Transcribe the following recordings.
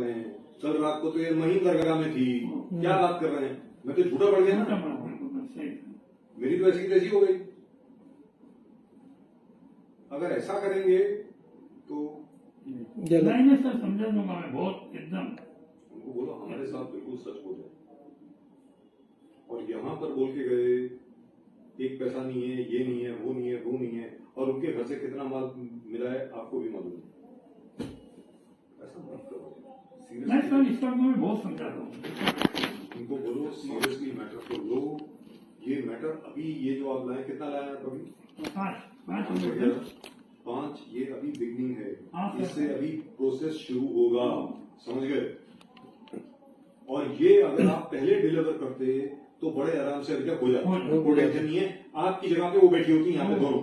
रहे हैं। कल रात को तो ये महीन दरगाह में थी, क्या बात कर रहे हैं? मैं तो झूठा पड़ गया ना, मेरी तो ऐसी तैसी हो गई। अगर ऐसा करेंगे तो नहीं सर, समझा दूंगा मैं बहुत एकदम। उनको बोलो हमारे साथ बिल्कुल सच बोले, और यहाँ पर बोल के गए एक पैसा नहीं है, ये नहीं है, वो नहीं है, वो नहीं है, और उनके घर से कितना माल मिला है आपको भी मालूम है। ऐसा मत करो, नहीं सर, इस पर मैं बहुत समझा रहा हूँ। उनको बोलो सीरियसली मैटर को लो। ये मैटर अभी ये जो आप लाए, कितना लाया आप अभी? 5। ये अभी बिगनिंग है, इससे अभी प्रोसेस शुरू होगा, समझ गए? और ये अगर आप पहले डिलीवर करते तो बड़े आराम से अभी तक हो जाता, कोई टेंशन नहीं है। आपकी जगह पे वो बैठी होती यहाँ पे दोनों।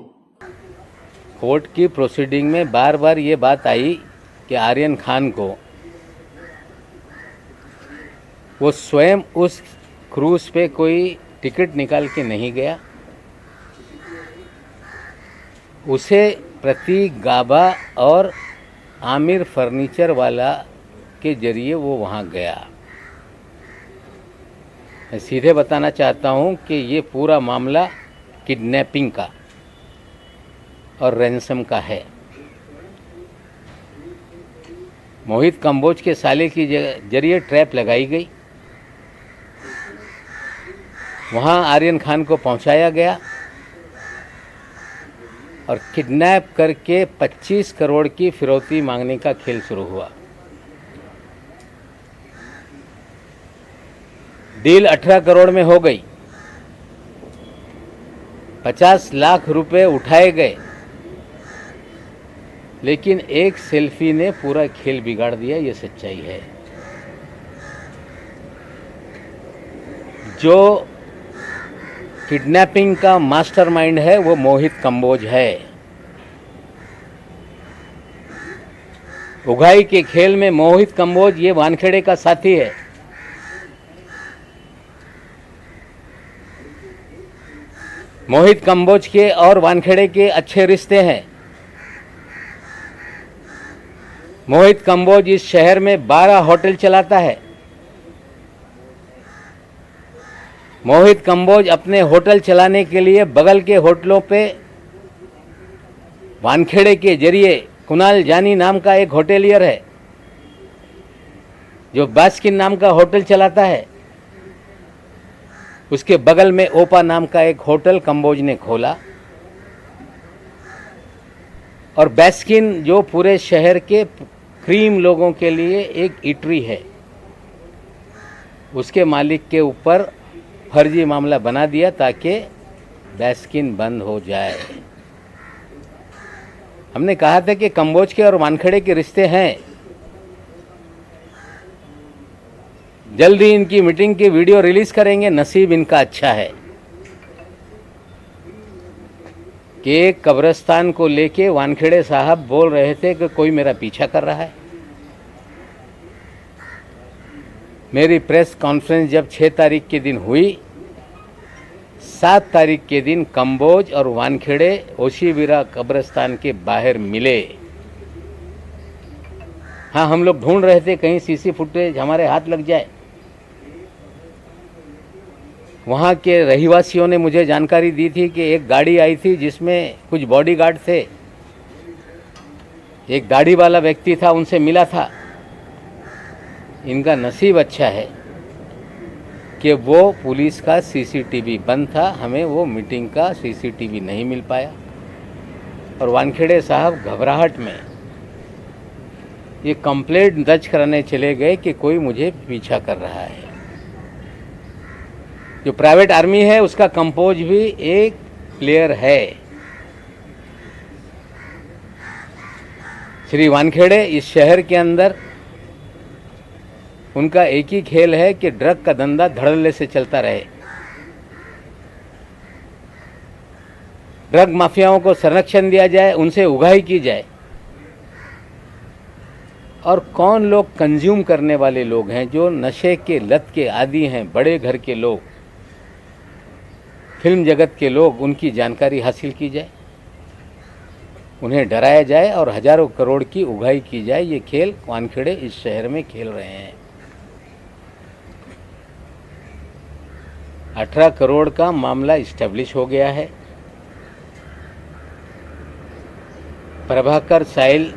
कोर्ट की प्रोसीडिंग में बार बार ये बात आई कि आर्यन खान को वो स्वयं उस क्रूज पे कोई टिकट निकाल के नहीं गया, उसे प्रतीक गाबा और आमिर फर्नीचर वाला के जरिए वो वहाँ गया। मैं सीधे बताना चाहता हूँ कि ये पूरा मामला किडनैपिंग का और रैंसम का है। मोहित कंबोज के साले की जरिए ट्रैप लगाई गई, वहाँ आर्यन खान को पहुँचाया गया और किडनैप करके 25 करोड़ की फिरौती मांगने का खेल शुरू हुआ। डील 18 करोड़ में हो गई, 50 लाख रुपए उठाए गए, लेकिन एक सेल्फी ने पूरा खेल बिगाड़ दिया। ये सच्चाई है। जो किडनैपिंग का मास्टरमाइंड है वो मोहित कंबोज है। उगाई के खेल में मोहित कंबोज ये वानखेड़े का साथी है। मोहित कंबोज के और वानखेड़े के अच्छे रिश्ते हैं। मोहित कंबोज इस शहर में 12 होटल चलाता है। मोहित कंबोज अपने होटल चलाने के लिए बगल के होटलों पे वानखेड़े के जरिए कुणाल जानी नाम का एक होटेलियर है जो बास्किन नाम का होटल चलाता है। उसके बगल में ओपा नाम का एक होटल कंबोज ने खोला, और बास्किन जो पूरे शहर के क्रीम लोगों के लिए एक इटरी है, उसके मालिक के ऊपर फर्जी मामला बना दिया ताकि बास्किन बंद हो जाए। हमने कहा था कि कंबोज के और वानखेड़े के रिश्ते हैं। जल्दी इनकी मीटिंग की वीडियो रिलीज करेंगे। नसीब इनका अच्छा है कि एक कब्रिस्तान को लेके वानखेड़े साहब बोल रहे थे कि कोई मेरा पीछा कर रहा है। मेरी प्रेस कॉन्फ्रेंस जब 6 तारीख के दिन हुई, 7 तारीख के दिन कंबोज और वानखेड़े ओशीवीरा कब्रिस्तान के बाहर मिले। हाँ, हम लोग ढूंढ रहे थे कहीं सीसी फुटेज हमारे हाथ लग जाए। वहाँ के रहिवासियों ने मुझे जानकारी दी थी कि एक गाड़ी आई थी जिसमें कुछ बॉडीगार्ड थे। एक दाढ़ी वाला व्यक्ति था, उनसे मिला था। इनका नसीब अच्छा है कि वो पुलिस का सीसीटीवी बंद था, हमें वो मीटिंग का सीसीटीवी नहीं मिल पाया। और वानखेड़े साहब घबराहट में ये कंप्लेंट दर्ज कराने चले गए कि कोई मुझे पीछा कर रहा है। जो प्राइवेट आर्मी है उसका कंपोज भी एक प्लेयर है। श्री वानखेड़े इस शहर के अंदर उनका एक ही खेल है कि ड्रग का धंधा धड़ल्ले से चलता रहे। ड्रग माफियाओं को संरक्षण दिया जाए, उनसे उगाही की जाए। और कौन लोग कंज्यूम करने वाले लोग हैं, जो नशे के लत के आदी हैं, बड़े घर के लोग, फिल्म जगत के लोग, उनकी जानकारी हासिल की जाए। उन्हें डराया जाए और हजारों करोड़ की उगाही की जाए। ये खेल वानखेड़े इस शहर में खेल रहे हैं। 18 करोड़ का मामला इस्टेब्लिश हो गया है। प्रभाकर साहिल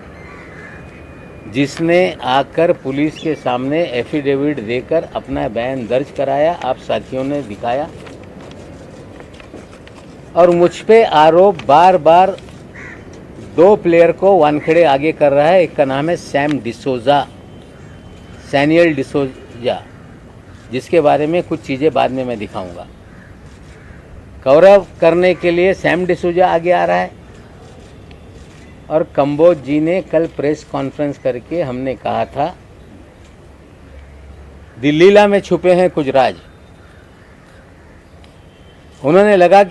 जिसने आकर पुलिस के सामने एफिडेविट देकर अपना बयान दर्ज कराया, आप साथियों ने दिखाया, और मुझ पे आरोप बार बार 2 प्लेयर को वानखेड़े आगे कर रहा है। एक का नाम है सैनियल डिसोजा, जिसके बारे में कुछ चीज़ें बाद में मैं दिखाऊंगा। कवरअप करने के लिए सैम डिसोजा आगे आ रहा है। और कंबोज जी ने कल प्रेस कॉन्फ्रेंस करके हमने कहा था दिल्लीला में छुपे हैं कुछ राज। उन्होंने लगा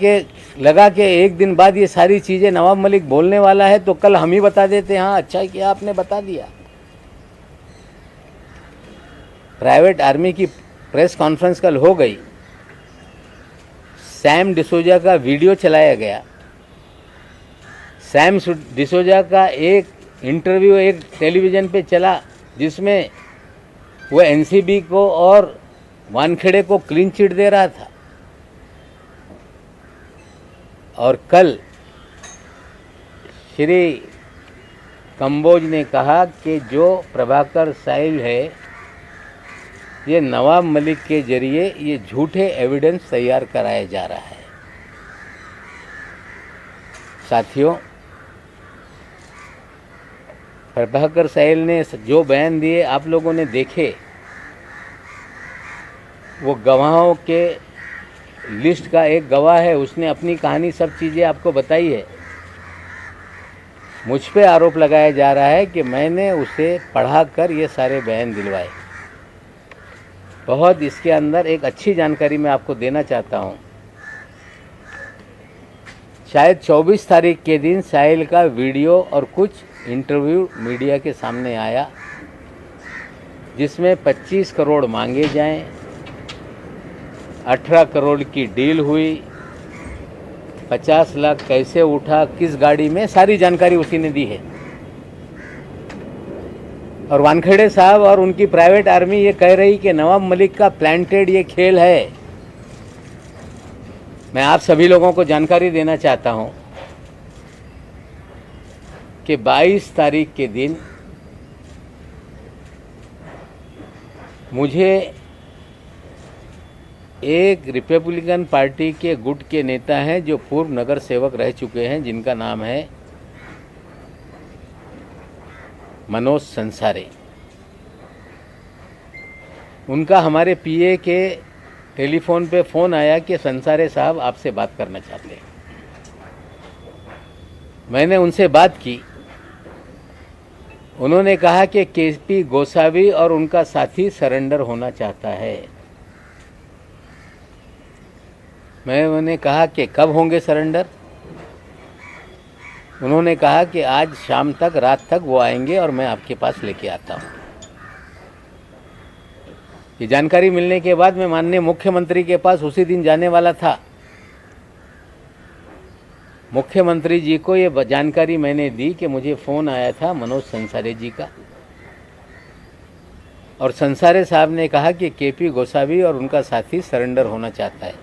के एक दिन बाद ये सारी चीज़ें नवाब मलिक बोलने वाला है तो कल हम ही बता देते। हाँ, अच्छा किया आपने बता दिया। प्राइवेट आर्मी की प्रेस कॉन्फ्रेंस कल हो गई। सैम डिसोजा का वीडियो चलाया गया। सैम डिसोजा का एक इंटरव्यू एक टेलीविज़न पे चला जिसमें वो एनसीबी को और वानखेड़े को क्लीन चिट दे रहा था। और कल श्री कंबोज ने कहा कि जो प्रभाकर साहिल है ये नवाब मलिक के जरिए ये झूठे एविडेंस तैयार कराया जा रहा है। साथियों, प्रभाकर साहिल ने जो बयान दिए आप लोगों ने देखे। वो गवाहों के लिस्ट का एक गवाह है, उसने अपनी कहानी सब चीज़ें आपको बताई है। मुझ पे आरोप लगाया जा रहा है कि मैंने उसे पढ़ाकर ये सारे बयान दिलवाए। बहुत इसके अंदर एक अच्छी जानकारी मैं आपको देना चाहता हूँ। शायद 24 तारीख के दिन साहिल का वीडियो और कुछ इंटरव्यू मीडिया के सामने आया जिसमें 25 करोड़ मांगे जाएं, 18 करोड़ की डील हुई, 50 लाख कैसे उठा, किस गाड़ी में, सारी जानकारी उसी ने दी है। और वानखेड़े साहब और उनकी प्राइवेट आर्मी ये कह रही कि नवाब मलिक का प्लांटेड ये खेल है। मैं आप सभी लोगों को जानकारी देना चाहता हूं कि 22 तारीख के दिन मुझे एक रिपब्लिकन पार्टी के गुट के नेता हैं जो पूर्व नगर सेवक रह चुके हैं, जिनका नाम है मनोज संसारे। उनका हमारे पीए के टेलीफोन पे फ़ोन आया कि संसारे साहब आपसे बात करना चाहते हैं। मैंने उनसे बात की। उन्होंने कहा कि केपी गोसावी और उनका साथी सरेंडर होना चाहता है। मैंने कहा कि कब होंगे सरेंडर? उन्होंने कहा कि आज शाम तक, रात तक वो आएंगे और मैं आपके पास लेके आता हूँ। ये जानकारी मिलने के बाद मैं माननीय मुख्यमंत्री के पास उसी दिन जाने वाला था। मुख्यमंत्री जी को ये जानकारी मैंने दी कि मुझे फ़ोन आया था मनोज संसारे जी का, और संसारे साहब ने कहा कि केपी गोसावी और उनका साथी सरेंडर होना चाहता है।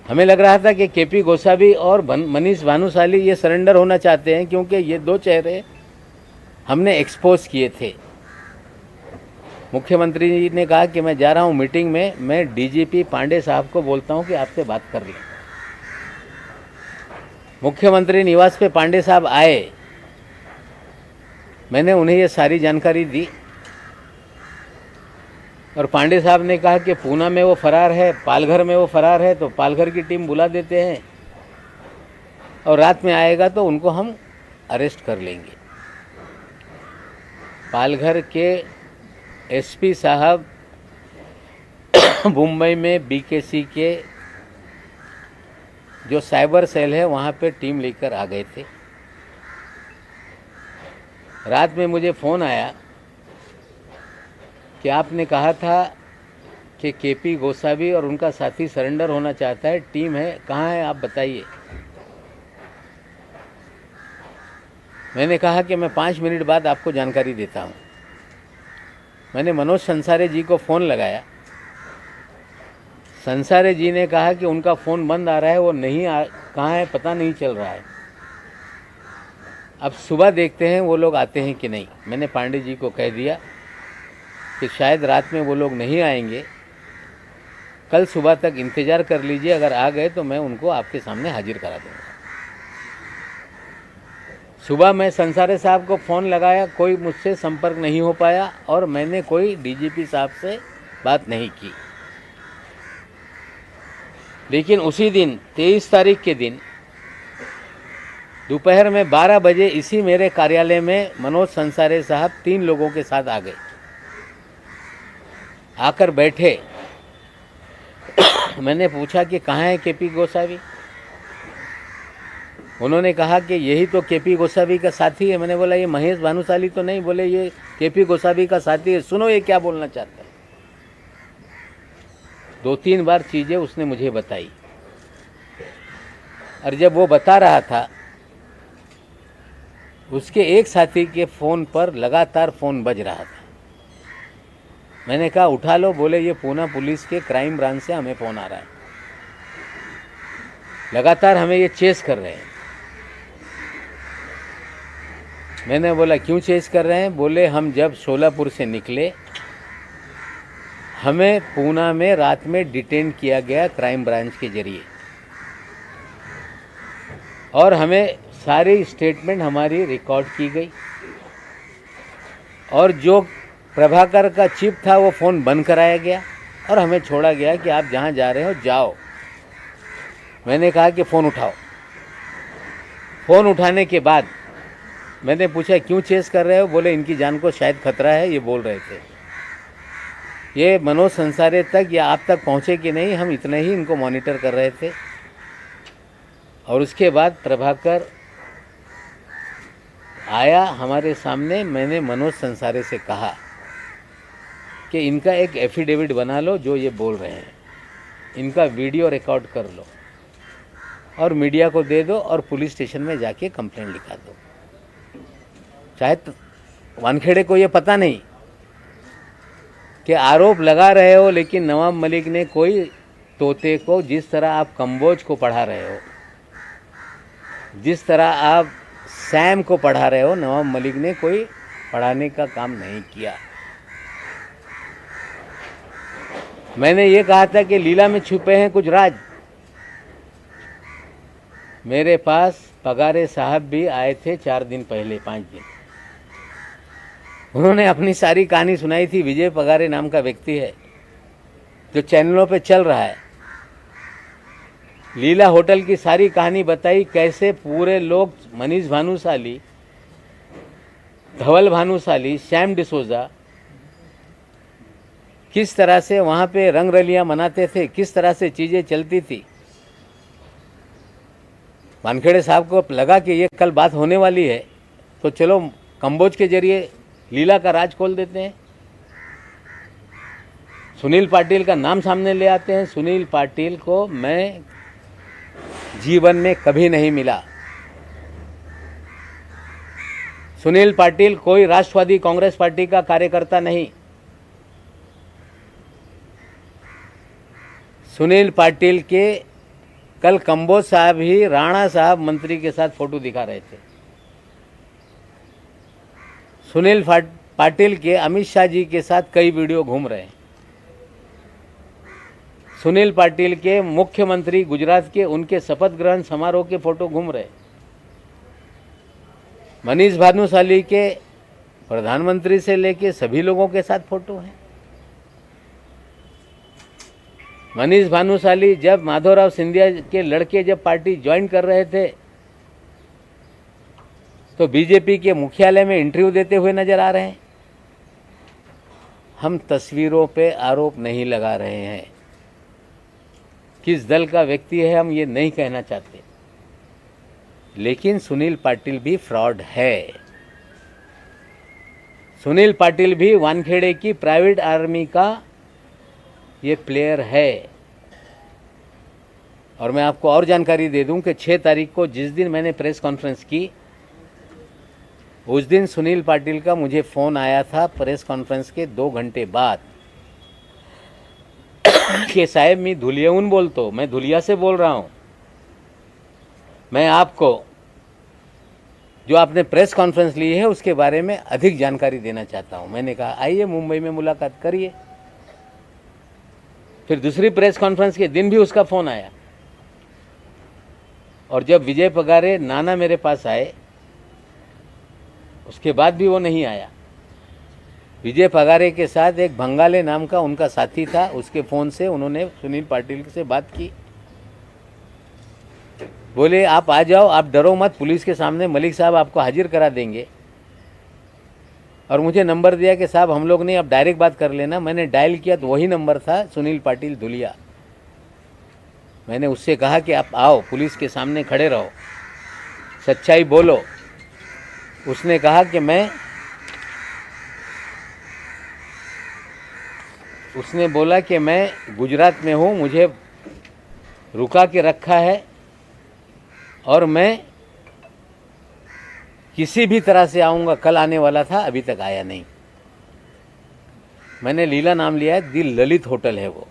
हमें लग रहा था कि केपी गोसावी और मनीष भानुशाली ये सरेंडर होना चाहते हैं, क्योंकि ये दो चेहरे हमने एक्सपोज किए थे। मुख्यमंत्री जी ने कहा कि मैं जा रहा हूँ मीटिंग में, मैं डीजीपी पांडे साहब को बोलता हूँ कि आपसे बात कर लें। मुख्यमंत्री निवास पे पांडे साहब आए। मैंने उन्हें ये सारी जानकारी दी और पांडे साहब ने कहा कि पूना में वो फरार है, पालघर में वो फरार है, तो पालघर की टीम बुला देते हैं और रात में आएगा तो उनको हम अरेस्ट कर लेंगे। पालघर के एसपी साहब मुंबई में बीकेसी के जो साइबर सेल है वहाँ पे टीम लेकर आ गए थे। रात में मुझे फ़ोन आया कि आपने कहा था कि केपी गोसावी और उनका साथी सरेंडर होना चाहता है, टीम है, कहाँ है आप बताइए। मैंने कहा कि मैं 5 मिनट बाद आपको जानकारी देता हूँ। मैंने मनोज संसारे जी को फ़ोन लगाया। संसारे जी ने कहा कि उनका फ़ोन बंद आ रहा है, वो नहीं कहाँ है पता नहीं चल रहा है। अब सुबह देखते हैं वो लोग आते हैं कि नहीं। मैंने पांडे जी को कह दिया कि शायद रात में वो लोग नहीं आएंगे, कल सुबह तक इंतज़ार कर लीजिए, अगर आ गए तो मैं उनको आपके सामने हाजिर करा दूँगा। सुबह मैं संसारे साहब को फ़ोन लगाया, कोई मुझसे संपर्क नहीं हो पाया और मैंने कोई डीजीपी साहब से बात नहीं की। लेकिन उसी दिन 23 तारीख के दिन दोपहर में 12 बजे इसी मेरे कार्यालय में मनोज संसारे साहब 3 लोगों के साथ आ गए। आकर बैठे। मैंने पूछा कि कहाँ है केपी गोसावी। उन्होंने कहा कि यही तो केपी गोसावी का साथी है। मैंने बोला ये महेश भानुशाली तो नहीं। बोले ये केपी गोसावी का साथी है। सुनो ये क्या बोलना चाहता है। 2-3 बार चीज़ें उसने मुझे बताई और जब वो बता रहा था उसके एक साथी के फ़ोन पर लगातार फ़ोन बज रहा था। मैंने कहा उठा लो। बोले ये पूना पुलिस के क्राइम ब्रांच से हमें फ़ोन आ रहा है, लगातार हमें ये चेस कर रहे हैं। मैंने बोला क्यों चेस कर रहे हैं। बोले हम जब शोलापुर से निकले हमें पूना में रात में डिटेन किया गया क्राइम ब्रांच के जरिए और हमें सारी स्टेटमेंट हमारी रिकॉर्ड की गई और जो प्रभाकर का चिप था वो फ़ोन बंद कराया गया और हमें छोड़ा गया कि आप जहाँ जा रहे हो जाओ। मैंने कहा कि फ़ोन उठाओ। फ़ोन उठाने के बाद मैंने पूछा क्यों चेस कर रहे हो। बोले इनकी जान को शायद खतरा है, ये बोल रहे थे। ये मनोज संसारे तक या आप तक पहुँचे कि नहीं, हम इतने ही इनको मॉनिटर कर रहे थे। और उसके बाद प्रभाकर आया हमारे सामने। मैंने मनोज संसारे से कहा कि इनका एक एफिडेविट बना लो जो ये बोल रहे हैं, इनका वीडियो रिकॉर्ड कर लो और मीडिया को दे दो और पुलिस स्टेशन में जाके कंप्लेंट लिखा दो। शायद वानखेड़े को ये पता नहीं कि आरोप लगा रहे हो, लेकिन नवाब मलिक ने कोई तोते को जिस तरह आप कंबोज को पढ़ा रहे हो, जिस तरह आप सैम को पढ़ा रहे हो, नवाब मलिक ने कोई पढ़ाने का काम नहीं किया। मैंने ये कहा था कि लीला में छुपे हैं कुछ राज। मेरे पास पगारे साहब भी आए थे 4 दिन पहले, 5 दिन। उन्होंने अपनी सारी कहानी सुनाई थी। विजय पगारे नाम का व्यक्ति है जो चैनलों पे चल रहा है। लीला होटल की सारी कहानी बताई, कैसे पूरे लोग मनीष भानुशाली, धवल भानुशाली, श्याम डिसोजा किस तरह से वहाँ पे रंग रलियाँ मनाते थे, किस तरह से चीज़ें चलती थी। वानखेड़े साहब को लगा कि ये कल बात होने वाली है तो चलो कंबोज के जरिए लीला का राज खोल देते हैं। सुनील पाटिल का नाम सामने ले आते हैं। सुनील पाटिल को मैं जीवन में कभी नहीं मिला। सुनील पाटिल कोई राष्ट्रवादी कांग्रेस पार्टी का कार्यकर्ता नहीं। सुनील पाटिल के कल कंबोज साहब ही राणा साहब मंत्री के साथ फोटो दिखा रहे थे। सुनील पाटिल के अमित शाह जी के साथ कई वीडियो घूम रहे हैं। सुनील पाटिल के मुख्यमंत्री गुजरात के उनके शपथ ग्रहण समारोह के फोटो घूम रहे। मनीष भानुशाली के प्रधानमंत्री से लेके सभी लोगों के साथ फोटो हैं। मनीष भानुशाली जब माधवराव सिंधिया के लड़के जब पार्टी ज्वाइन कर रहे थे तो बीजेपी के मुख्यालय में इंटरव्यू देते हुए नजर आ रहे हैं। हम तस्वीरों पे आरोप नहीं लगा रहे हैं। किस दल का व्यक्ति है हम ये नहीं कहना चाहते, लेकिन सुनील पाटिल भी फ्रॉड है। सुनील पाटिल भी वानखेड़े की प्राइवेट आर्मी का ये प्लेयर है। और मैं आपको और जानकारी दे दूं कि 6 तारीख को जिस दिन मैंने प्रेस कॉन्फ्रेंस की उस दिन सुनील पाटिल का मुझे फ़ोन आया था प्रेस कॉन्फ्रेंस के 2 घंटे बाद कि साहब मैं धुलियाऊन बोलतो, मैं धुलिया से बोल रहा हूँ, मैं आपको जो आपने प्रेस कॉन्फ्रेंस ली है उसके बारे में अधिक जानकारी देना चाहता हूँ। मैंने कहा आइए मुंबई में मुलाकात करिए। फिर दूसरी प्रेस कॉन्फ्रेंस के दिन भी उसका फ़ोन आया और जब विजय पगारे नाना मेरे पास आए उसके बाद भी वो नहीं आया। विजय पगारे के साथ एक भंगाले नाम का उनका साथी था, उसके फ़ोन से उन्होंने सुनील पाटिल से बात की, बोले आप आ जाओ, आप डरो मत, पुलिस के सामने मलिक साहब आपको हाजिर करा देंगे। और मुझे नंबर दिया कि साहब हम लोग नहीं, आप डायरेक्ट बात कर लेना। मैंने डायल किया तो वही नंबर था, सुनील पाटिल धुलिया। मैंने उससे कहा कि आप आओ, पुलिस के सामने खड़े रहो, सच्चाई बोलो। उसने कहा कि उसने बोला कि मैं गुजरात में हूँ, मुझे रुका के रखा है और मैं किसी भी तरह से आऊँगा, कल आने वाला था, अभी तक आया नहीं। मैंने लीला नाम लिया है, दी ललित होटल है वो।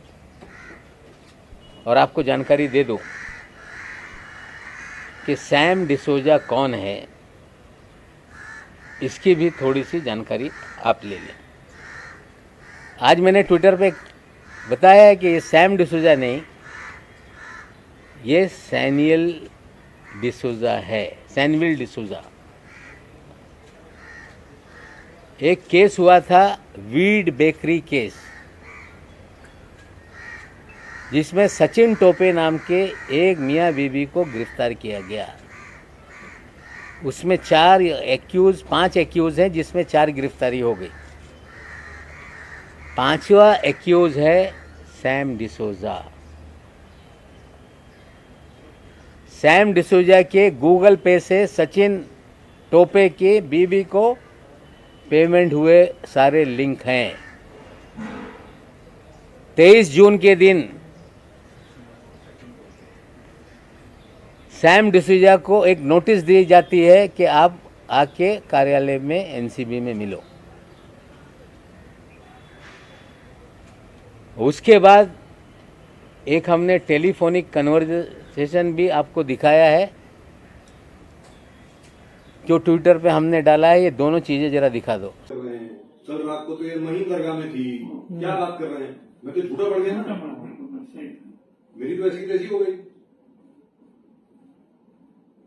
और आपको जानकारी दे दूं कि सैम डिसोजा कौन है, इसकी भी थोड़ी सी जानकारी आप ले लें। आज मैंने ट्विटर पे बताया है कि ये सैम डिसोजा नहीं, ये सैनियल डिसोजा है, सैनविल डिसोजा। एक केस हुआ था, वीड बेकरी केस, जिसमें सचिन टोपे नाम के एक मियाँ बीबी को गिरफ्तार किया गया। उसमें 5 एक्यूज हैं, जिसमें 4 गिरफ्तारी हो गई। 5वां एक्यूज है सैम डिसोजा। सैम डिसोजा के गूगल पे से सचिन टोपे की बीबी को पेमेंट हुए सारे लिंक हैं। 23 जून के दिन सैम डिसूजा को एक नोटिस दी जाती है कि आप आके कार्यालय में एनसीबी में मिलो। उसके बाद एक हमने टेलीफोनिक कन्वर्सेशन भी आपको दिखाया है, जो ट्विटर पे हमने डाला है। ये दोनों चीजें जरा दिखा दो। कर रहे हैं, कल रात को तो ये महीन दरगाह में थी, क्या बात कर रहे हैं? मैं तो झूठा पड़ गया ना, मेरी तो ऐसी तैसी हो गई।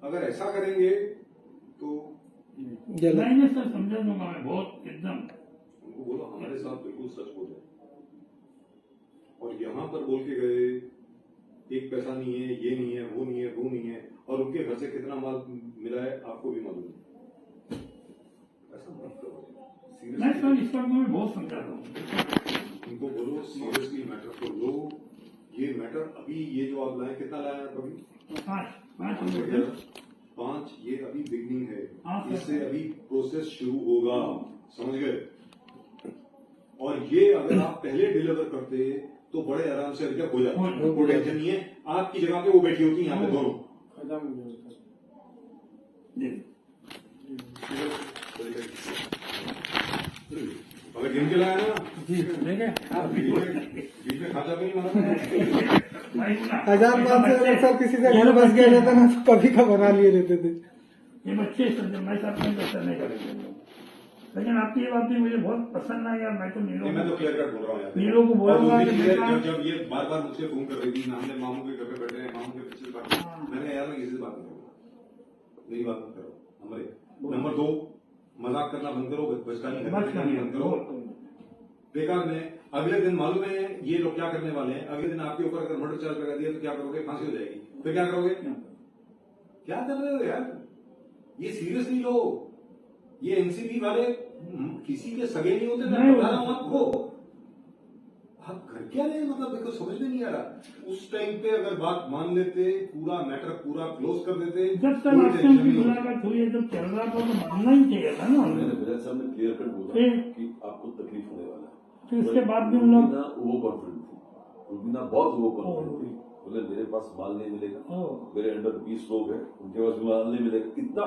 अगर ऐसा करेंगे तो नहीं सर, समझा दूंगा मैं बहुत एकदम। उनको बोलो हमारे साथ बिल्कुल सच बोले, और यहाँ पर बोल के गए एक पैसा नहीं है, ये नहीं है, वो नहीं है, वो नहीं है, और उनके घर से कितना माल मिला है आपको भी मालूम है। ऐसा मत करो, मैं सर इस पर मैं बहुत समझा रहा हूँ। उनको बोलो सीरियसली मैटर को लो। ये मैटर अभी ये जो आप लाए, कितना लाया आप अभी? 5, ये अभी बिगनिंग है, इससे अभी प्रोसेस शुरू होगा, समझ गए? और ये अगर आप पहले डिलीवर करते तो बड़े आराम से अभी तक हो जाता, कोई टेंशन नहीं है। आपकी जगह पे वो बैठी होती यहाँ पे दोनों। अगर गिन के लाया ना बीच में खाता भी नहीं मारा। 1000 बात से अगर सब किसी से घर बस गया रहता ना तो कभी का बना लिए रहते थे। ये बच्चे मैं साथ में बच्चा नहीं करेंगे, लेकिन आपकी ये बात भी मुझे बहुत पसंद आई यार। मैं तो क्लियर कट बोल रहा हूँ यार, नीलों को बोलूंगा कि जब ये बार बार मुझसे फोन कर रही थी, हमने मामू के घर पे बैठे हैं, मामू के पीछे बात, मैंने यार मैं किसी से बात नहीं करूँगा, मेरी बात मत करो। नंबर 1। नंबर 2, मजाक करना बंद करो, बचकानी बंद करो। बेकार में अगले दिन मालूम है ये लोग क्या करने वाले हैं, अगले दिन आपके ऊपर अगर मर्डर चार्ज लगा दिया तो क्या करोगे? फांसी हो जाएगी। फिर क्या करोगे? क्या कर रहे हो यार? ये सीरियसली लो। ये एनसीबी वाले किसी के सगे नहीं होते, मैं बता रहा हूं आपको। आप घर क्या रहे, मतलब मेरे को समझ में नहीं आ रहा। उस टाइम पे अगर बात मान लेते, पूरा मैटर पूरा क्लोज कर देते, जब तक मुलाकात हुई है, जब चल रहा था तो मानना ही चाहिए था ना। मेरे सामने क्लियर कट बोला कि आपको तकलीफ होने वाला है, तो इसके बाद भी हम लोग वो कॉन्फिडेंट थी, रुबीना बहुत वो कॉन्फिडेंट थी। बोले मेरे पास माल नहीं मिलेगा, मेरे अंडर 20 लोग हैं, उनके पास माल नहीं मिलेगा, इतना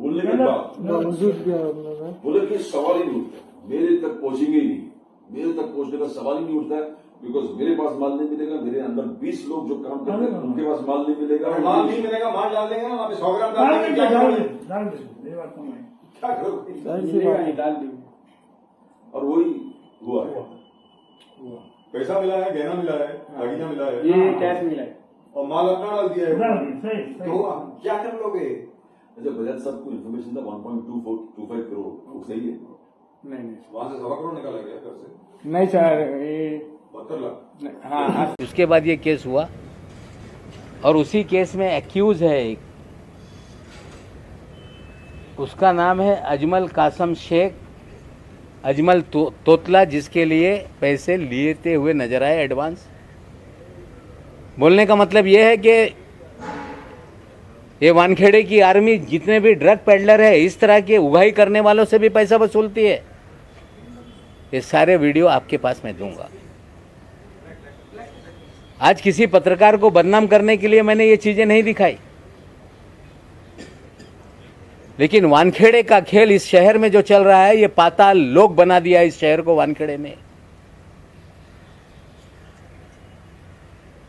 बोलने के बाद बावजूद भी आपने बोले कि सवाल ही नहीं उठता, मेरे तक पहुंचेंगे ही नहीं, मेरे तक पहुंचने का सवाल ही नहीं उठता है, बिकॉज मेरे पास माल नहीं मिलेगा, मेरे अंदर 20 लोग जो काम करते हैं उनके पास माल नहीं मिलेगा। माल नहीं मिलेगा, माल डाल देंगे ना वहाँ पे 100 ग्राम डाल डाल देंगे, दीजिए, क्या डाल करोगे? दीजिए, डाल दीजिए, ये बात तो मैं क्या करोगे? डाल दी और वही हुआ है। पैसा मिला है, गहना मिला है, दागीना मिला है, ये कैश मिला है। और माल अपना डाल दिया डाल है। दीजिए, सही तो सही आप क्या कर लोगे? अच्छा, बजाज साहब को इन्फॉर्मेशन था 1.25 करोड़, वो सही है? नहीं वहां से 1.25 करोड़ निकाला गया घर से, नहीं सर, ये 72 लाख। हाँ उसके बाद ये केस हुआ और उसी केस में एक्यूज है एक, उसका नाम है अजमल कासम शेख, अजमल तोतला, जिसके लिए पैसे लेते हुए नजर आए एडवांस। बोलने का मतलब ये है कि ये वानखेड़े की आर्मी जितने भी ड्रग पेडलर है, इस तरह के उगाही करने वालों से भी पैसा वसूलती है। ये सारे वीडियो आपके पास मैं दूंगा। आज किसी पत्रकार को बदनाम करने के लिए मैंने ये चीजें नहीं दिखाई, लेकिन वानखेड़े का खेल इस शहर में जो चल रहा है, ये पाताल लोक बना दिया इस शहर को वानखेड़े ने।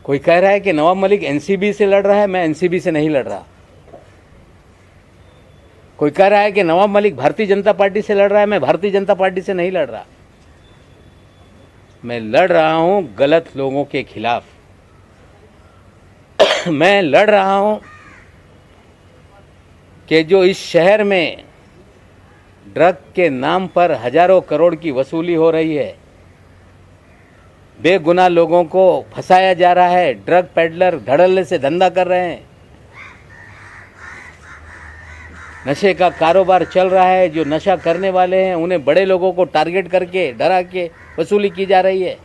कोई कह रहा है कि नवाब मलिक एनसीबी से लड़ रहा है, मैं एनसीबी से नहीं लड़ रहा। कोई कह रहा है कि नवाब मलिक भारतीय जनता पार्टी से लड़ रहा है, मैं भारतीय जनता पार्टी से नहीं लड़ रहा। मैं लड़ रहा हूं गलत लोगों के खिलाफ। मैं लड़ रहा हूं कि जो इस शहर में ड्रग के नाम पर हजारों करोड़ की वसूली हो रही है, बेगुनाह लोगों को फंसाया जा रहा है, ड्रग पेडलर धड़ल्ले से धंधा कर रहे हैं, नशे का कारोबार चल रहा है। जो नशा करने वाले हैं उन्हें बड़े लोगों को टारगेट करके डरा के वसूली की जा रही है।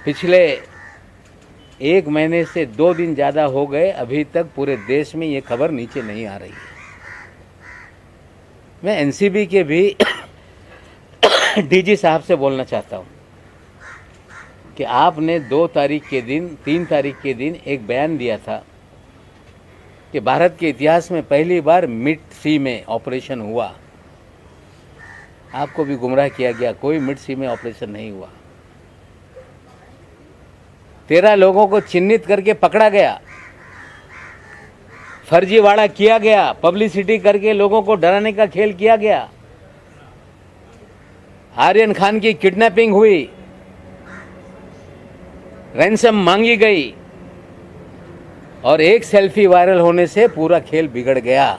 पिछले 1 महीने से 2 दिन ज़्यादा हो गए, अभी तक पूरे देश में ये खबर नीचे नहीं आ रही है। मैं एनसीबी के भी डीजी साहब से बोलना चाहता हूँ कि आपने 2 तारीख के दिन, 3 तारीख के दिन एक बयान दिया था कि भारत के इतिहास में पहली बार मिड सी में ऑपरेशन हुआ। आपको भी गुमराह किया गया, कोई मिड सी में ऑपरेशन नहीं हुआ। 13 लोगों को चिन्हित करके पकड़ा गया, फर्जीवाड़ा किया गया, पब्लिसिटी करके लोगों को डराने का खेल किया गया। आर्यन खान की किडनैपिंग हुई, रैंसम मांगी गई और एक सेल्फी वायरल होने से पूरा खेल बिगड़ गया।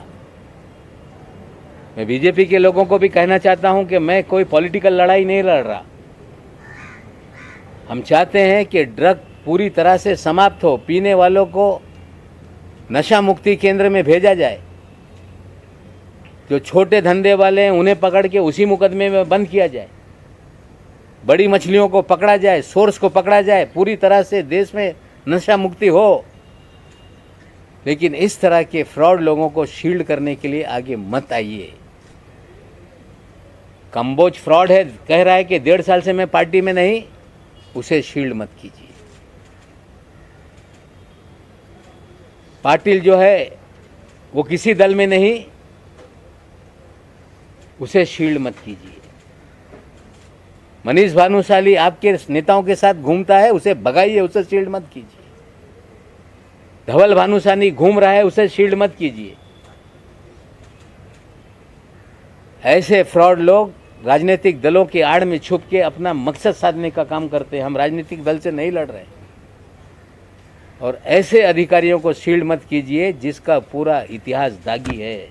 मैं बीजेपी के लोगों को भी कहना चाहता हूं कि मैं कोई पॉलिटिकल लड़ाई नहीं लड़ रहा। हम चाहते हैं कि ड्रग पूरी तरह से समाप्त हो, पीने वालों को नशा मुक्ति केंद्र में भेजा जाए। जो छोटे धंधे वाले हैं उन्हें पकड़ के उसी मुकदमे में बंद किया जाए, बड़ी मछलियों को पकड़ा जाए, सोर्स को पकड़ा जाए, पूरी तरह से देश में नशा मुक्ति हो। लेकिन इस तरह के फ्रॉड लोगों को शील्ड करने के लिए आगे मत आइए। कंबोज फ्रॉड है, कह रहा है कि 1.5 साल से मैं पार्टी में नहीं, उसे शील्ड मत कीजिए। पाटिल जो है वो किसी दल में नहीं, उसे शील्ड मत कीजिए। मनीष भानुशाली आपके नेताओं के साथ घूमता है, उसे भगाइए, उसे शील्ड मत कीजिए। धवल भानुशाली घूम रहा है, उसे शील्ड मत कीजिए। ऐसे फ्रॉड लोग राजनीतिक दलों के आड़ में छुप के अपना मकसद साधने का काम करते हैं। हम राजनीतिक दल से नहीं लड़ रहे और ऐसे अधिकारियों को शील्ड मत कीजिए जिसका पूरा इतिहास दागी है,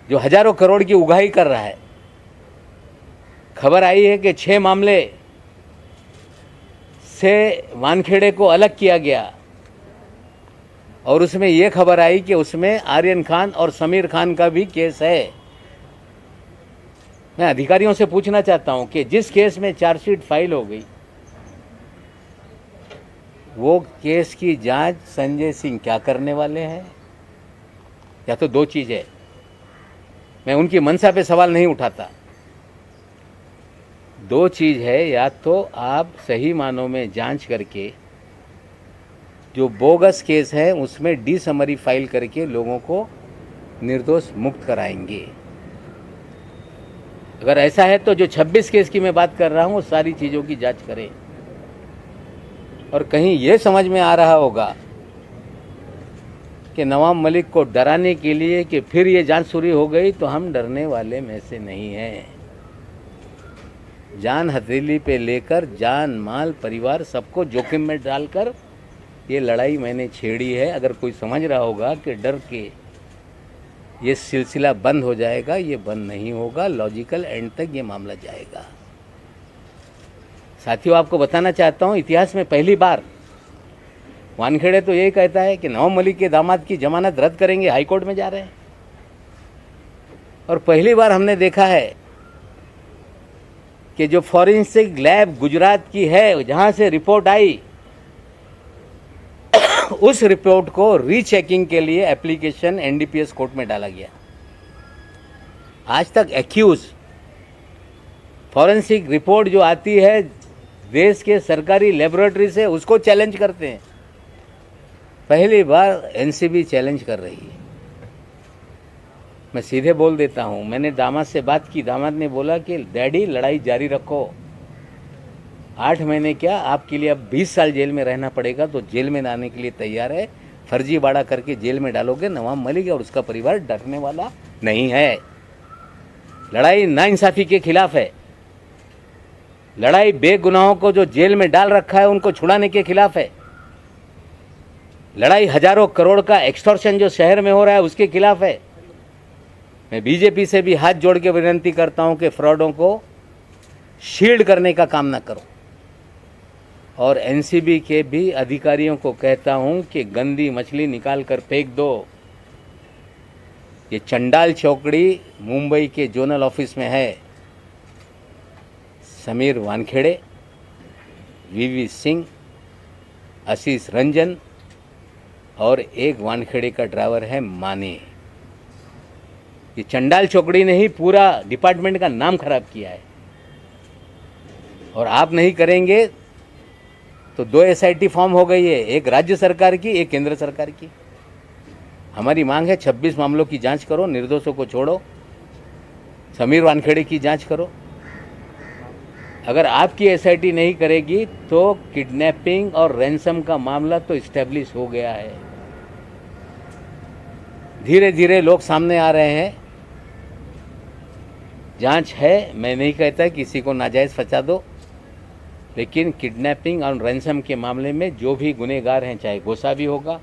जो हजारों करोड़ की उगाही कर रहा है। खबर आई है कि 6 मामले से वानखेड़े को अलग किया गया और उसमें यह खबर आई कि उसमें आर्यन खान और समीर खान का भी केस है। मैं अधिकारियों से पूछना चाहता हूं कि जिस केस में चार्जशीट फाइल हो गई, वो केस की जांच संजय सिंह क्या करने वाले हैं? या तो 2 चीज है, मैं उनकी मंशा पे सवाल नहीं उठाता। 2 चीज है, या तो आप सही मानों में जांच करके जो बोगस केस है उसमें डी समरी फाइल करके लोगों को निर्दोष मुक्त कराएंगे। अगर ऐसा है तो जो 26 केस की मैं बात कर रहा हूँ सारी चीज़ों की जांच करें। और कहीं ये समझ में आ रहा होगा कि नवाब मलिक को डराने के लिए कि फिर ये जांच शुरू हो गई, तो हम डरने वाले में से नहीं हैं। जान हथेली पे लेकर जान माल परिवार सबको जोखिम में डालकर ये लड़ाई मैंने छेड़ी है। अगर कोई समझ रहा होगा कि डर के ये सिलसिला बंद हो जाएगा, ये बंद नहीं होगा। लॉजिकल एंड तक ये मामला जाएगा। साथियों, आपको बताना चाहता हूँ, इतिहास में पहली बार वानखेड़े तो यही कहता है कि नवाब मलिक के दामाद की जमानत रद्द करेंगे, हाईकोर्ट में जा रहे हैं। और पहली बार हमने देखा है कि जो फॉरेंसिक लैब गुजरात की है, जहां से रिपोर्ट आई, उस रिपोर्ट को रीचेकिंग के लिए एप्लीकेशन एनडीपीएस कोर्ट में डाला गया। आज तक एक्यूज फॉरेंसिक रिपोर्ट जो आती है देश के सरकारी लेबोरेटरी से, उसको चैलेंज करते हैं। पहली बार एनसीबी चैलेंज कर रही है। मैं सीधे बोल देता हूं, मैंने दामाद से बात की, दामाद ने बोला कि डैडी लड़ाई जारी रखो, 8 महीने क्या आपके लिए अब 20 साल जेल में रहना पड़ेगा, तो जेल में आने के लिए तैयार है। फर्जीवाड़ा करके जेल में डालोगे, नवाब मलिक और उसका परिवार डरने वाला नहीं है। लड़ाई नाइंसाफी के खिलाफ है। लड़ाई बेगुनाहों को जो जेल में डाल रखा है उनको छुड़ाने के खिलाफ है। लड़ाई हजारों करोड़ का एक्सटॉर्शन जो शहर में हो रहा है उसके खिलाफ है। मैं बीजेपी से भी हाथ जोड़ के विनती करता हूं कि फ्रॉडों को शील्ड करने का काम ना करो। और एनसीबी के भी अधिकारियों को कहता हूं कि गंदी मछली निकाल कर फेंक दो। ये चंडाल चौकड़ी मुंबई के जोनल ऑफिस में है। समीर वानखेड़े, वीवी सिंह, आशीष रंजन और एक वानखेड़े का ड्राइवर है माने। ये चंडाल चौकड़ी ने ही पूरा डिपार्टमेंट का नाम खराब किया है। और आप नहीं करेंगे तो 2 एसआईटी फॉर्म हो गई है, एक राज्य सरकार की, एक केंद्र सरकार की। हमारी मांग है 26 मामलों की जांच करो, निर्दोषों को छोड़ो, समीर वानखेड़े की जांच करो। अगर आपकी एसआईटी नहीं करेगी तो किडनैपिंग और रैंसम का मामला तो इस्टेब्लिश हो गया है। धीरे धीरे लोग सामने आ रहे हैं। जांच है, मैं नहीं कहता किसी को नाजायज फंसा दो, लेकिन किडनैपिंग और रैंसम के मामले में जो भी गुनहगार हैं, चाहे गोसावी होगा,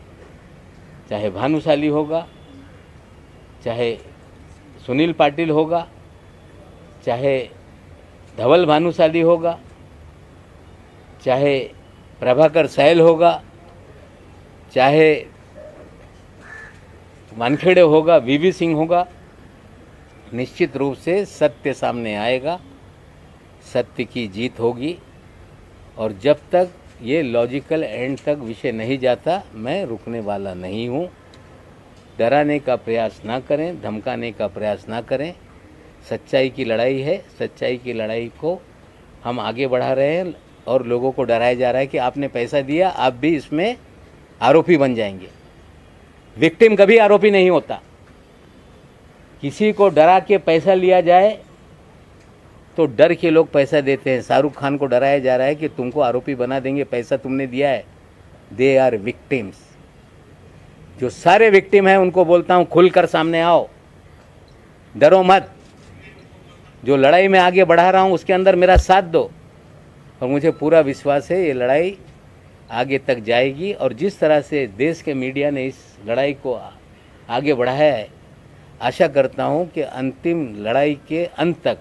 चाहे भानुशाली होगा, चाहे सुनील पाटिल होगा, चाहे धवल भानुशाली होगा, चाहे प्रभाकर सहल होगा, चाहे वानखेड़े होगा, वीवी सिंह होगा, निश्चित रूप से सत्य सामने आएगा, सत्य की जीत होगी। और जब तक ये लॉजिकल एंड तक विषय नहीं जाता, मैं रुकने वाला नहीं हूँ। डराने का प्रयास ना करें, धमकाने का प्रयास ना करें। सच्चाई की लड़ाई है, सच्चाई की लड़ाई को हम आगे बढ़ा रहे हैं। और लोगों को डराया जा रहा है कि आपने पैसा दिया, आप भी इसमें आरोपी बन जाएंगे। विक्टिम कभी आरोपी नहीं होता। किसी को डरा के पैसा लिया जाए तो डर के लोग पैसा देते हैं। शाहरुख खान को डराया जा रहा है कि तुमको आरोपी बना देंगे, पैसा तुमने दिया है। They are victims. जो सारे विक्टिम हैं उनको बोलता हूं, खुलकर सामने आओ, डरो मत। जो लड़ाई में आगे बढ़ा रहा हूं उसके अंदर मेरा साथ दो। और मुझे पूरा विश्वास है ये लड़ाई आगे तक जाएगी। और जिस तरह से देश के मीडिया ने इस लड़ाई को आगे बढ़ाया है, आशा करता हूं कि अंतिम लड़ाई के अंत तक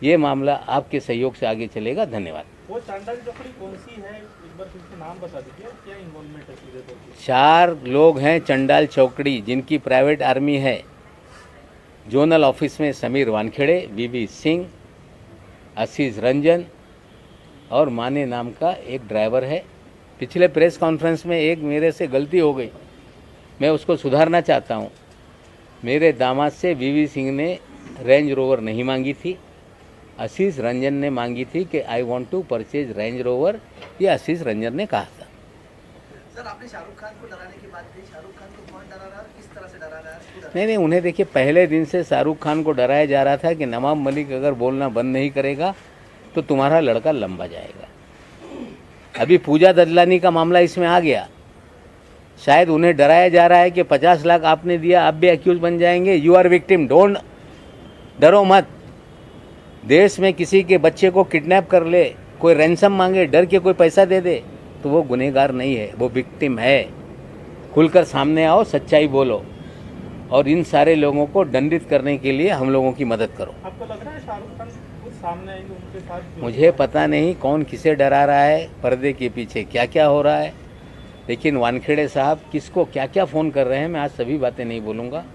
ये मामला आपके सहयोग से आगे चलेगा। धन्यवाद। वो चांडाल चौकड़ी कौन सी है, एक बार फिर से नाम बता दीजिए और क्या इन्वॉल्वमेंट है सीधे तौर पे? 4 लोग हैं चंडाल चौकड़ी, जिनकी प्राइवेट आर्मी है। जोनल ऑफिस में समीर वानखेड़े, वीवी सिंह, आशीष रंजन और माने नाम का एक ड्राइवर है। पिछले प्रेस कॉन्फ्रेंस में एक मेरे से गलती हो गई, मैं उसको सुधारना चाहता हूँ। मेरे दामाद से वीवी सिंह ने रेंज रोवर नहीं मांगी थी, आशीष रंजन ने मांगी थी कि I want to purchase Range Rover. ये आशीष रंजन ने कहा था। सर आपने शाहरुख खान को डराने की बात की, शाहरुख खान को कौन डरा रहा है, किस तरह से डरा रहा है, क्यों डरा रहा है? नहीं नहीं, उन्हें देखिए पहले दिन से शाहरुख खान को डराया जा रहा था कि नवाब मलिक अगर बोलना बंद नहीं करेगा तो तुम्हारा लड़का लंबा जाएगा। अभी पूजा ददलानी का मामला इसमें आ गया, शायद उन्हें डराया जा रहा है कि 50 लाख आपने दिया, आप भी एक्यूज बन जाएंगे। यू आर विक्टिम, डोंट, डरो मत। देश में किसी के बच्चे को किडनैप कर ले, कोई रैंसम मांगे, डर के कोई पैसा दे दे, तो वो गुनहगार नहीं है, वो विक्टिम है। खुलकर सामने आओ, सच्चाई बोलो और इन सारे लोगों को दंडित करने के लिए हम लोगों की मदद करो। आपको लग रहा है शाहरुख खान खुद सामने आएंगे उनके साथ? मुझे पता नहीं कौन किसे डरा रहा है, पर्दे के पीछे क्या क्या हो रहा है, लेकिन वानखेड़े साहब किसको क्या क्या फ़ोन कर रहे हैं मैं आज सभी बातें नहीं बोलूँगा,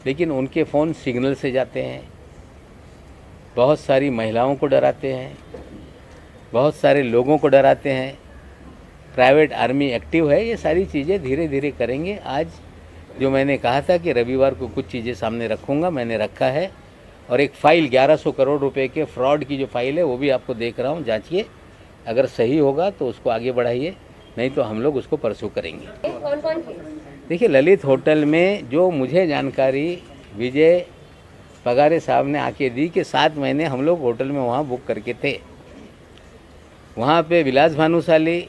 लेकिन उनके फ़ोन सिग्नल से जाते हैं, बहुत सारी महिलाओं को डराते हैं, बहुत सारे लोगों को डराते हैं, प्राइवेट आर्मी एक्टिव है। ये सारी चीज़ें धीरे धीरे करेंगे। आज जो मैंने कहा था कि रविवार को कुछ चीज़ें सामने रखूँगा, मैंने रखा है। और एक फ़ाइल 1100 करोड़ रुपए के फ्रॉड की जो फाइल है वो भी आपको देख रहा हूँ, जांचिए, अगर सही होगा तो उसको आगे बढ़ाइए, नहीं तो हम लोग उसको परसू करेंगे। कौन कौन थे? देखिए, ललित होटल में जो मुझे जानकारी विजय पगारे साहब ने आके दी कि 7 महीने हम लोग होटल में वहाँ बुक करके थे। वहाँ पे विलास भानुशाली,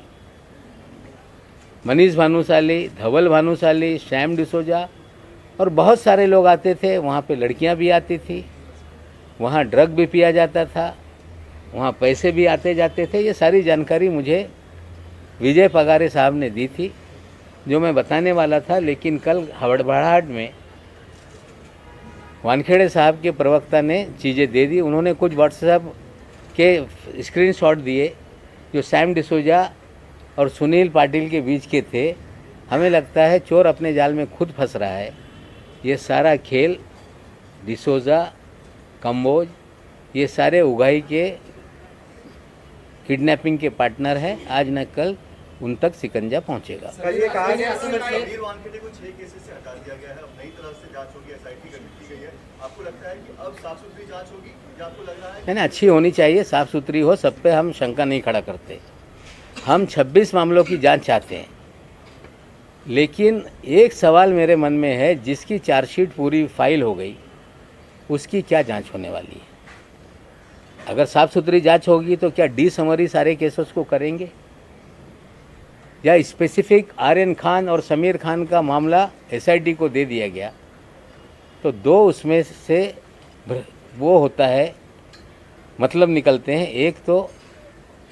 मनीष भानुशाली, धवल भानुशाली, श्याम डिसोजा और बहुत सारे लोग आते थे। वहाँ पे लड़कियाँ भी आती थी, वहाँ ड्रग भी पिया जाता था, वहाँ पैसे भी आते जाते थे। ये सारी जानकारी मुझे विजय पगारे साहब ने दी थी, जो मैं बताने वाला था, लेकिन कल हड़बड़ाहट में वानखेड़े साहब के प्रवक्ता ने चीज़ें दे दी। उन्होंने कुछ व्हाट्सएप के स्क्रीनशॉट दिए जो सैम डिसोजा और सुनील पाटिल के बीच के थे। हमें लगता है चोर अपने जाल में खुद फंस रहा है। ये सारा खेल डिसोजा, कंबोज, ये सारे उगाही के किडनैपिंग के पार्टनर हैं। आज न कल उन तक सिकंजा पहुंचेगा। ये कहा गया समीर वानखेड़े को 6 केसेस से हटा दिया गया है, अब नई तरफ से जांच होगी, एसआईटी गठित की गई है। आपको लगता है कि अब साफ सुथरी जांच होगी या आपको लग रहा है? नहीं, अच्छी होनी चाहिए, साफ सुथरी हो, सब पे हम शंका नहीं खड़ा करते। हम 26 मामलों की जांच चाहते हैं, लेकिन एक सवाल मेरे मन में है, जिसकी चार्जशीट पूरी फाइल हो गई उसकी क्या जांच होने वाली है? अगर साफ सुथरी जांच होगी तो क्या डी समरी सारे केसेस को करेंगे, या स्पेसिफिक आर्यन खान और समीर खान का मामला एसआईटी को दे दिया गया तो 2 उसमें से वो होता है, मतलब निकलते हैं। एक तो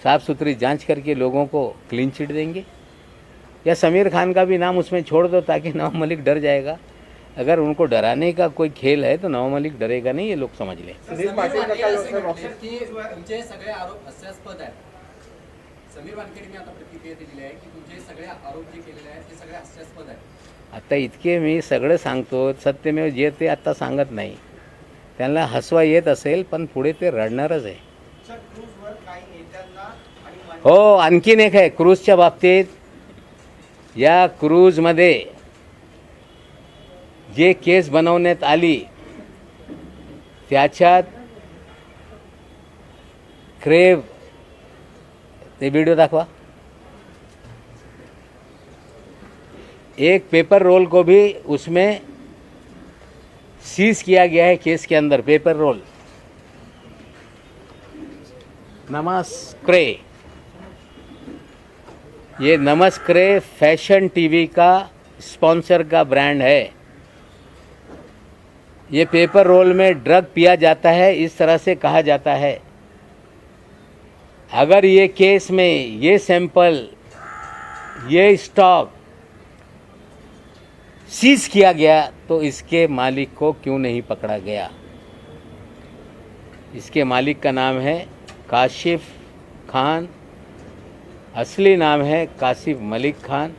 साफ सुथरी जांच करके लोगों को क्लीन चिट देंगे, या समीर खान का भी नाम उसमें छोड़ दो ताकि नवाब मलिक डर जाएगा। अगर उनको डराने का कोई खेल है तो नवाब मलिक डरेगा नहीं, ये लोग समझ लें। तुमचे सगळे आरोप हास्यास्पद आहेत. समीर वानखेडेंनी आता प्रतिक्रिया दिलेली आहे की तुमचे सगळे आरोप जे केलेले आहेत ते सगळे हास्यास्पद आहेत. आता इतके मी सगळं सांगतो, सत्यमेव जे ते आता सांगत नाही. त्यांना हसवा येत असेल पण पुढे ते रडणारच आहे. हो, आणखीन एक आहे क्रूजच्या बाबतीत. या क्रूजमध्ये जे केस बनवण्यात आली त्याच्यात क्रेव, ते वीडियो दाखवा, एक पेपर रोल को भी उसमें सीज किया गया है केस के अंदर, पेपर रोल। नमस्क्रे, ये नमस्क्रे फैशन टीवी का स्पॉन्सर का ब्रांड है। ये पेपर रोल में ड्रग पिया जाता है, इस तरह से कहा जाता है। अगर ये केस में ये सैंपल, ये स्टॉक सीज किया गया तो इसके मालिक को क्यों नहीं पकड़ा गया? इसके मालिक का नाम है काशिफ खान, असली नाम है कासिफ मलिक खान।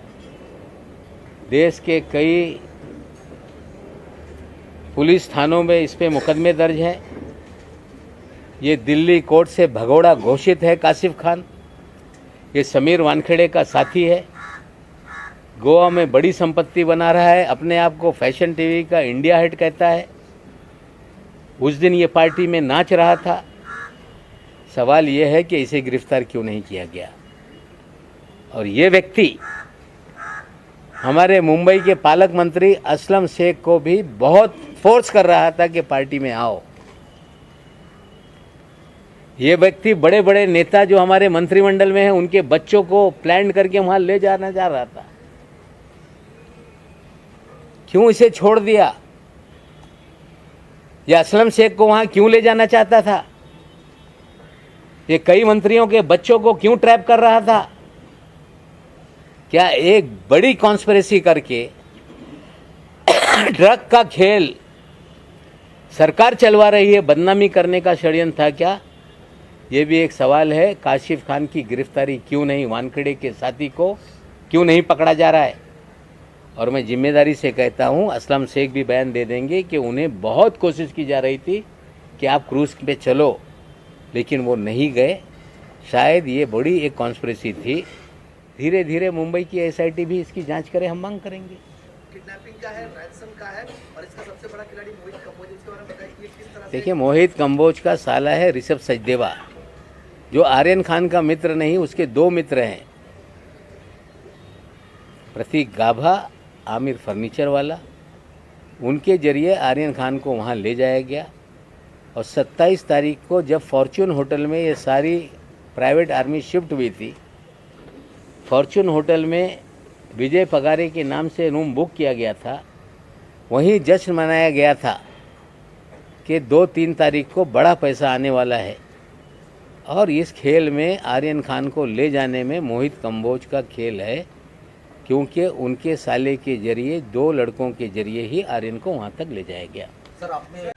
देश के कई पुलिस थानों में इस पे मुकदमे दर्ज हैं। ये दिल्ली कोर्ट से भगोड़ा घोषित है कासिफ खान। ये समीर वानखेड़े का साथी है, गोवा में बड़ी संपत्ति बना रहा है, अपने आप को फैशन टीवी का इंडिया हेड कहता है। उस दिन ये पार्टी में नाच रहा था। सवाल ये है कि इसे गिरफ्तार क्यों नहीं किया गया? और ये व्यक्ति हमारे मुंबई के पालक मंत्री असलम शेख को भी बहुत फोर्स कर रहा था कि पार्टी में आओ। ये व्यक्ति बड़े बड़े नेता जो हमारे मंत्रिमंडल में हैं उनके बच्चों को प्लान करके वहां ले जाना जा रहा था। क्यों इसे छोड़ दिया? या असलम शेख को वहां क्यों ले जाना चाहता था? ये कई मंत्रियों के बच्चों को क्यों ट्रैप कर रहा था? क्या एक बड़ी कॉन्स्पिरेसी करके ड्रग का खेल सरकार चलवा रही है, बदनामी करने का षड्यंत्र था क्या? ये भी एक सवाल है। काशिफ खान की गिरफ्तारी क्यों नहीं, वानखेड़े के साथी को क्यों नहीं पकड़ा जा रहा है? और मैं जिम्मेदारी से कहता हूं, असलम शेख भी बयान दे देंगे कि उन्हें बहुत कोशिश की जा रही थी कि आप क्रूज पे चलो, लेकिन वो नहीं गए। शायद ये बड़ी एक कॉन्स्पिरेसी थी। धीरे धीरे मुंबई की एसआईटी भी इसकी जांच करे, हम मांग करेंगे। किडनैपिंग का है, रैंसम का है, और इसका सबसे बड़ा खिलाड़ी मोहित कंबोज, इसके बारे में बताइए कि किस तरह से। देखिए, मोहित कंबोज का साला है ऋषभ सचदेवा, जो आर्यन खान का मित्र नहीं, उसके दो मित्र हैं, प्रतीक गाभा, आमिर फर्नीचर वाला। उनके जरिए आर्यन खान को वहाँ ले जाया गया और 27 तारीख को जब फॉर्च्यून होटल में ये सारी प्राइवेट आर्मी शिफ्ट हुई थी, फॉर्च्यून होटल में विजय पगारे के नाम से रूम बुक किया गया था। वहीं जश्न मनाया गया था कि 2-3 तारीख को बड़ा पैसा आने वाला है, और इस खेल में आर्यन खान को ले जाने में मोहित कंबोज का खेल है, क्योंकि उनके साले के जरिए 2 लड़कों के जरिए ही आर्यन को वहाँ तक ले जाया गया। सर, आपने